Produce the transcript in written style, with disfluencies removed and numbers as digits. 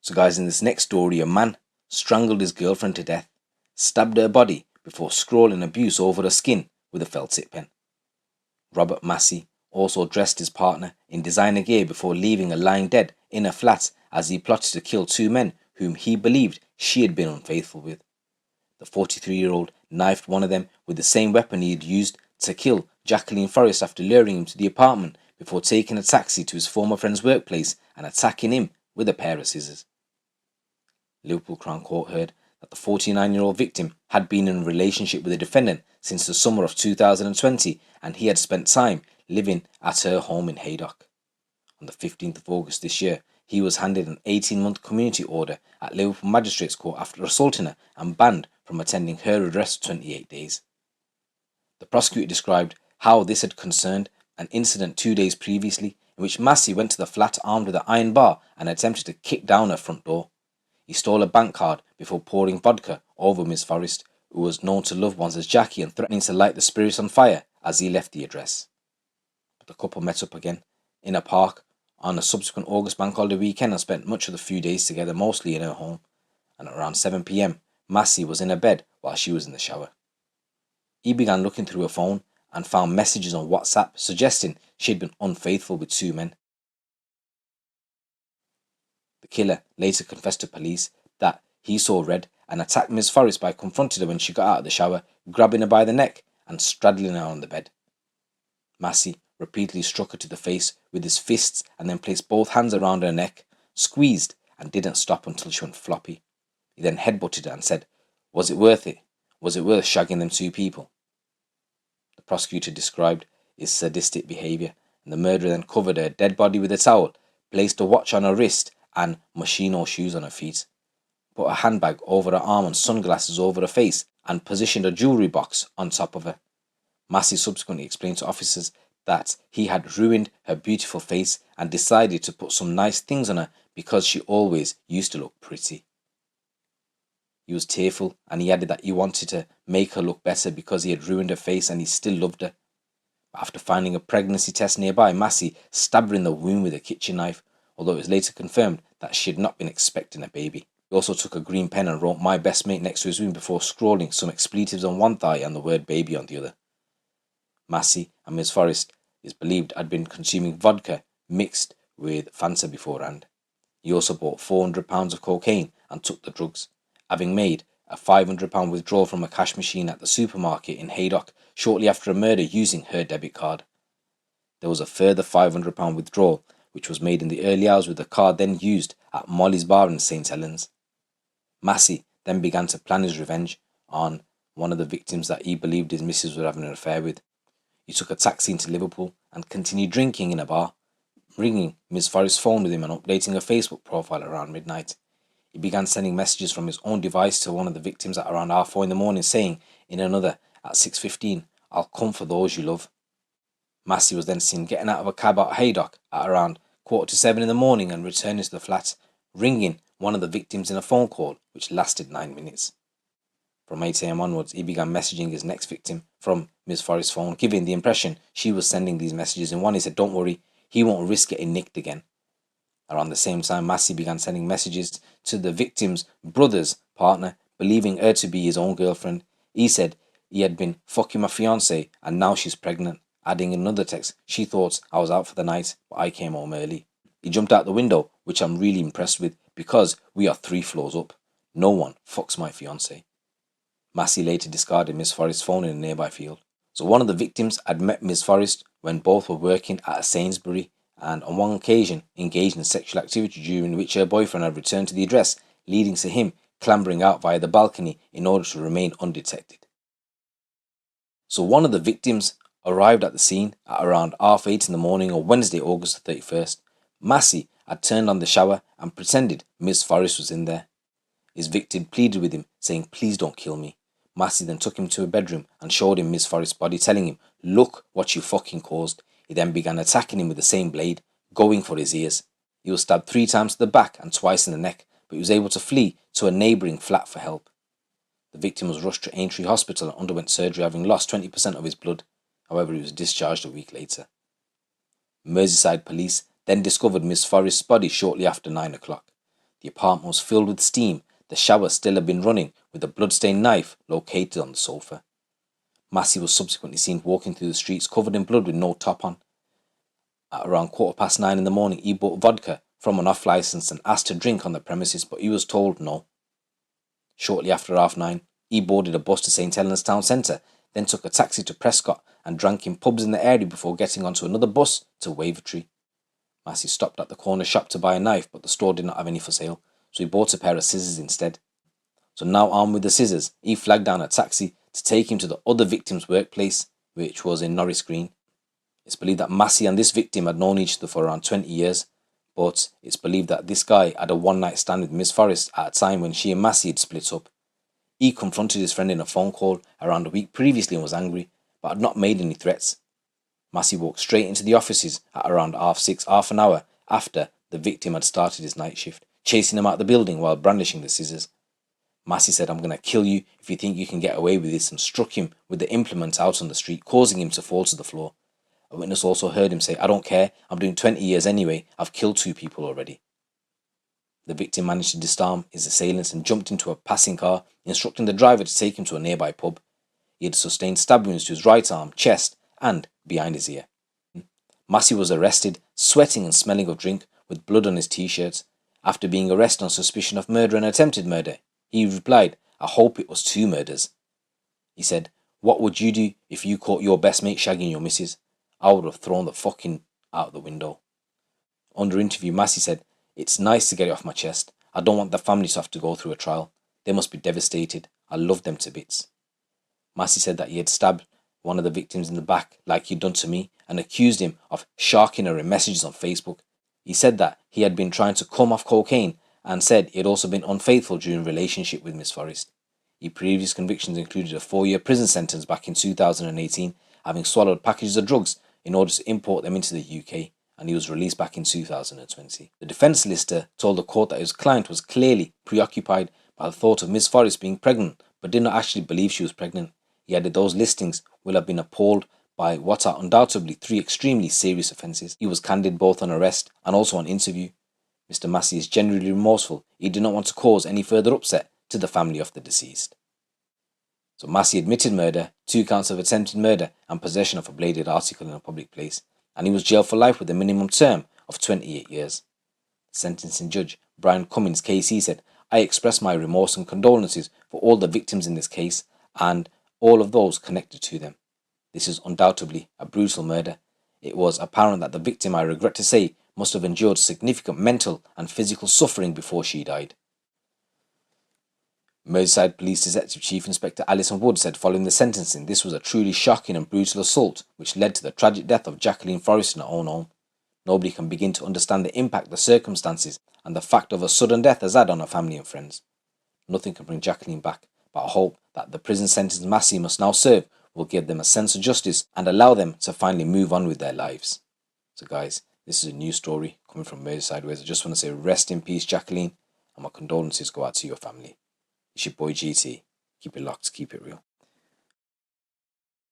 So guys, in this next story, a man strangled his girlfriend to death, stabbed her body before scrawling abuse over her skin with a felt tip pen. Robert Massey also dressed his partner in designer gear before leaving her lying dead in her flat as he plotted to kill two men whom he believed she had been unfaithful with. The 43-year-old knifed one of them with the same weapon he had used to kill Jacqueline Forest after luring him to the apartment before taking a taxi to his former friend's workplace and attacking him with a pair of scissors. Liverpool Crown Court heard that the 49-year-old victim had been in a relationship with the defendant since the summer of 2020 and he had spent time living at her home in Haydock. On the 15th of August this year, he was handed an 18-month community order at Liverpool Magistrates Court after assaulting her and banned from attending her address for 28 days. The prosecutor described how this had concerned an incident 2 days previously in which Massey went to the flat armed with an iron bar and attempted to kick down her front door. He stole a bank card before pouring vodka over Ms. Forest, who was known to loved ones as Jackie, and threatening to light the spirits on fire as he left the address. But the couple met up again in a park on a subsequent August bank holiday weekend and spent much of the few days together, mostly in her home. And at around 7 p.m, Massey was in her bed while she was in the shower. He began looking through her phone and found messages on WhatsApp suggesting she had been unfaithful with two men. The killer later confessed to police that he saw red and attacked Ms. Forest by confronting her when she got out of the shower, grabbing her by the neck and straddling her on the bed. Massey repeatedly struck her to the face with his fists and then placed both hands around her neck, squeezed, and didn't stop until she went floppy. He then headbutted her and said, "Was it worth it? Was it worth shagging them two people?" The prosecutor described his sadistic behaviour, and the murderer then covered her dead body with a towel, placed a watch on her wrist and Moschino shoes on her feet, put a handbag over her arm and sunglasses over her face, and positioned a jewellery box on top of her. Massey subsequently explained to officers that he had ruined her beautiful face and decided to put some nice things on her because she always used to look pretty. He was tearful and he added that he wanted to make her look better because he had ruined her face and he still loved her. But after finding a pregnancy test nearby, Massey stabbed her in the womb with a kitchen knife, although it was later confirmed that she had not been expecting a baby. He also took a green pen and wrote "my best mate" next to his wound before scrawling some expletives on one thigh and the word "baby" on the other. Massey and Ms. Forest is believed had been consuming vodka mixed with Fanta beforehand. He also bought £400 of cocaine and took the drugs, having made a £500 withdrawal from a cash machine at the supermarket in Haydock shortly after a murder using her debit card. There was a further £500 withdrawal which was made in the early hours with the card then used at Molly's Bar in St. Helens. Massey then began to plan his revenge on one of the victims that he believed his missus was having an affair with. He took a taxi into Liverpool and continued drinking in a bar, ringing Ms. Forest's phone with him and updating her Facebook profile around midnight. He began sending messages from his own device to one of the victims at around 4:30 in the morning, saying in another at 6:15, "I'll come for those you love." Massey was then seen getting out of a cab at Haydock at around 6:45 in the morning and returning to the flat, ringing one of the victims in a phone call which lasted 9 minutes. From 8 a.m. onwards, he began messaging his next victim from Ms. Forest's phone, giving the impression she was sending these messages. In one, he said, "Don't worry, he won't risk getting nicked again." Around the same time, Massey began sending messages to the victim's brother's partner, believing her to be his own girlfriend. He said he had been fucking my fiancée and now she's pregnant, adding in another text, "She thought I was out for the night, but I came home early. He jumped out the window, which I'm really impressed with because we are 3 floors up. No one fucks my fiancée." Massey later discarded Ms. Forest's phone in a nearby field. So one of the victims had met Ms. Forest when both were working at a Sainsbury and on one occasion engaged in sexual activity during which her boyfriend had returned to the address, leading to him clambering out via the balcony in order to remain undetected. So one of the victims arrived at the scene at around 8:30 in the morning on Wednesday, August 31st. Massey had turned on the shower and pretended Ms. Forest was in there. His victim pleaded with him, saying, "Please don't kill me." Massey then took him to a bedroom and showed him Ms. Forest's body, telling him, "Look what you fucking caused." He then began attacking him with the same blade, going for his ears. He was stabbed 3 times to the back and twice in the neck, but he was able to flee to a neighbouring flat for help. The victim was rushed to Aintree Hospital and underwent surgery, having lost 20% of his blood. However, he was discharged a week later. Merseyside police then discovered Ms. Forest's body shortly after 9 o'clock. The apartment was filled with steam. The shower still had been running, with a blood-stained knife located on the sofa. Massey was subsequently seen walking through the streets covered in blood with no top on. At around 9:15 in the morning, he bought vodka from an off-licence and asked to drink on the premises, but he was told no. Shortly after 9:30, he boarded a bus to St Helens town centre, then took a taxi to Prescott and drank in pubs in the area before getting onto another bus to Wavertree. Massey stopped at the corner shop to buy a knife, but the store did not have any for sale, so he bought a pair of scissors instead. So now armed with the scissors, he flagged down a taxi to take him to the other victim's workplace, which was in Norris Green. It's believed that Massey and this victim had known each other for around 20 years, but it's believed that this guy had a one-night stand with Miss Forest at a time when she and Massey had split up. He confronted his friend in a phone call around a week previously and was angry, but had not made any threats. Massey walked straight into the offices at around 6:30, half an hour after the victim had started his night shift, chasing him out of the building while brandishing the scissors. Massey said, "I'm going to kill you if you think you can get away with this," and struck him with the implement out on the street, causing him to fall to the floor. A witness also heard him say, "I don't care, I'm doing 20 years anyway, I've killed 2 people already." The victim managed to disarm his assailants and jumped into a passing car, instructing the driver to take him to a nearby pub. He had sustained stab wounds to his right arm, chest, and behind his ear. Massey was arrested, sweating and smelling of drink, with blood on his t-shirts. After being arrested on suspicion of murder and attempted murder, he replied, "I hope it was 2 murders." He said, "What would you do if you caught your best mate shagging your missus? I would have thrown the fucking out the window." Under interview, Massey said, "It's nice to get it off my chest. I don't want the family to have to go through a trial. They must be devastated. I love them to bits." Massey said that he had stabbed one of the victims in the back like he'd done to me and accused him of sharking her in messages on Facebook. He said that he had been trying to come off cocaine and said he had also been unfaithful during a relationship with Miss Forest. His previous convictions included a 4-year prison sentence back in 2018, having swallowed packages of drugs in order to import them into the UK, and he was released back in 2020. The defence solicitor told the court that his client was clearly preoccupied by the thought of Miss Forest being pregnant, but did not actually believe she was pregnant. He added those listings will have been appalled by what are undoubtedly 3 extremely serious offences. He was candid both on arrest and also on interview. Mr. Massey is genuinely remorseful. He did not want to cause any further upset to the family of the deceased. So Massey admitted murder, 2 counts of attempted murder and possession of a bladed article in a public place, and he was jailed for life with a minimum term of 28 years. The sentencing judge, Brian Cummins, KC, said, "I express my remorse and condolences for all the victims in this case and all of those connected to them. This is undoubtedly a brutal murder. It was apparent that the victim, I regret to say, must have endured significant mental and physical suffering before she died." Merseyside Police Detective Chief Inspector Alison Wood said following the sentencing, "This was a truly shocking and brutal assault which led to the tragic death of Jacqueline Forest in her own home. Nobody can begin to understand the impact the circumstances and the fact of her sudden death has had on her family and friends. Nothing can bring Jacqueline back, but I hope that the prison sentence Massey must now serve will give them a sense of justice and allow them to finally move on with their lives." So guys, this is a new story coming from Merseyside Ways. I just want to say rest in peace, Jacqueline, and my condolences go out to your family. It's your boy GT. Keep it locked, keep it real.